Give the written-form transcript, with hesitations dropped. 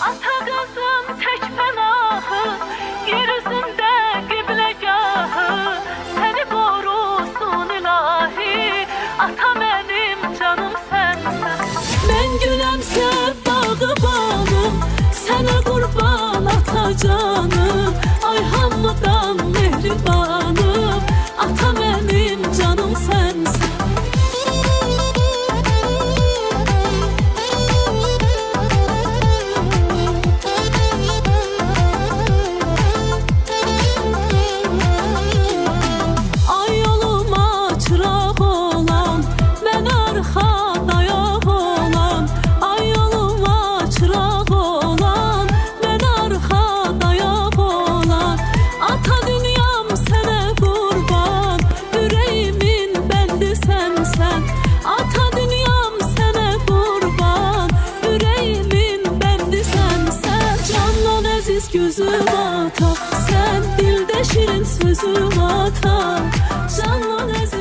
Ata qızın tək pənahı, yer üzündə qibləgahı, səni qorusun ilahi, ata mənim canım sənsən. Mən gülümsə bağı balım, sənə qurban ata canım, ay hamıdan mehribanım, ata mənim canım sənsən. Gözüm ata, sen dilde şirin sözüm ata, canlan əziz.